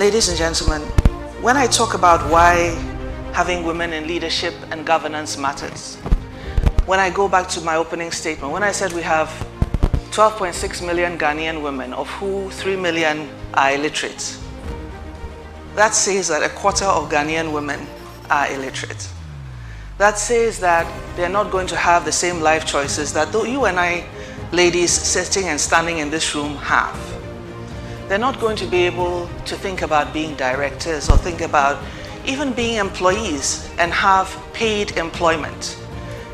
Ladies and gentlemen, when I talk about why having women in leadership and governance matters, when I go back to my opening statement, when I said we have 12.6 million Ghanaian women, of who 3 million are illiterate, that says that a quarter of Ghanaian women are illiterate. That says that they're not going to have the same life choices that you and I, ladies sitting and standing in this room, have. They're not going to be able to think about being directors or think about even being employees and have paid employment.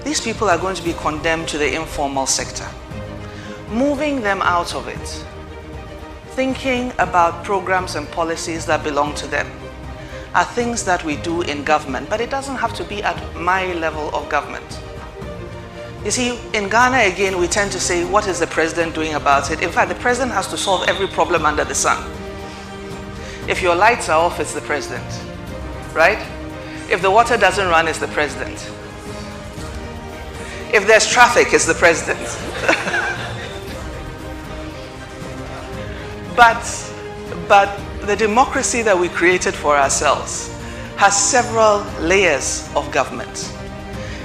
These people are going to be condemned to the informal sector. Moving them out of it, thinking about programs and policies that belong to them, are things that we do in government, but it doesn't have to be at my level of government. You see, in Ghana, again, we tend to say, what is the president doing about it? In fact, the president has to solve every problem under the sun. If your lights are off, it's the president, right? If the water doesn't run, it's the president. If there's traffic, it's the president. But the democracy that we created for ourselves has several layers of government.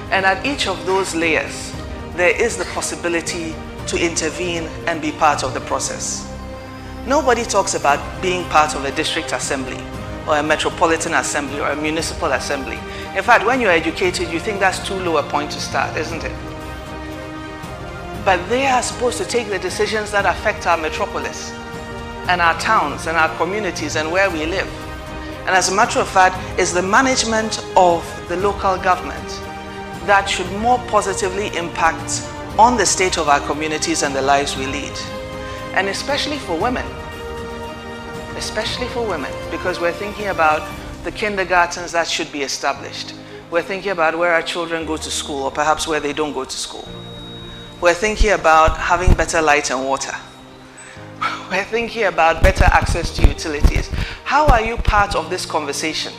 And at each of those layers, there is the possibility to intervene and be part of the process. Nobody talks about being part of a district assembly or a metropolitan assembly or a municipal assembly. In fact, when you're educated, you think that's too low a point to start, isn't it? But they are supposed to take the decisions that affect our metropolis and our towns and our communities and where we live. And as a matter of fact, it's the management of the local government that should more positively impact on the state of our communities and the lives we lead. And especially for women, because we're thinking about the kindergartens that should be established. We're thinking about where our children go to school, or perhaps where they don't go to school. We're thinking about having better light and water. We're thinking about better access to utilities. How are you part of this conversation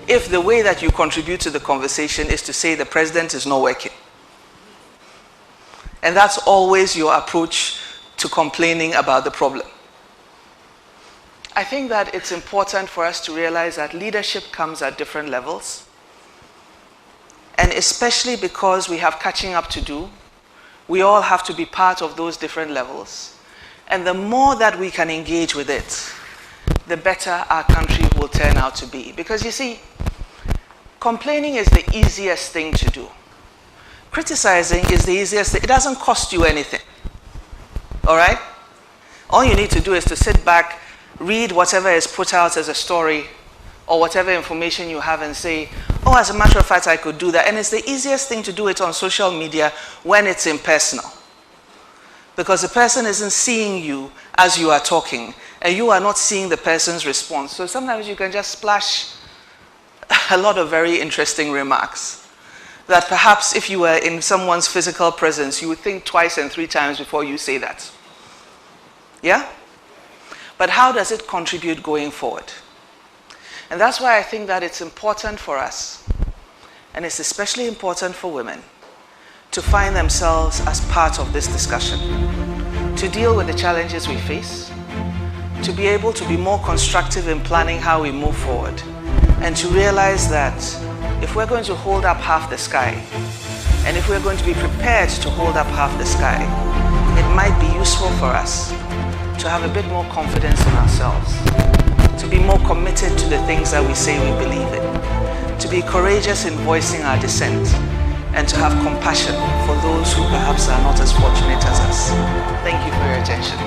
if the way that you contribute to the conversation is to say the president is not working? And that's always your approach to complaining about the problem. I think that it's important for us to realize that leadership comes at different levels. And especially because we have catching up to do, we all have to be part of those different levels. And the more that we can engage with it, the better our country will turn out to be. Because you see, complaining is the easiest thing to do. Criticizing is the easiest thing. It doesn't cost you anything. All right? All you need to do is to sit back, read whatever is put out as a story or whatever information you have and say, oh, as a matter of fact, I could do that. And it's the easiest thing to do it on social media when it's impersonal. Because the person isn't seeing you as you are talking, and you are not seeing the person's response. So sometimes you can just splash a lot of very interesting remarks that perhaps if you were in someone's physical presence, you would think twice and 3 times before you say that. Yeah? But how does it contribute going forward? And that's why I think that it's important for us, and it's especially important for women, to find themselves as part of this discussion, to deal with the challenges we face, to be able to be more constructive in planning how we move forward, and to realize that if we're going to hold up half the sky, and if we're going to be prepared to hold up half the sky, it might be useful for us to have a bit more confidence in ourselves, to be more committed to the things that we say we believe in, to be courageous in voicing our dissent, and to have compassion for those who perhaps are not as fortunate as us. Thank you for your attention.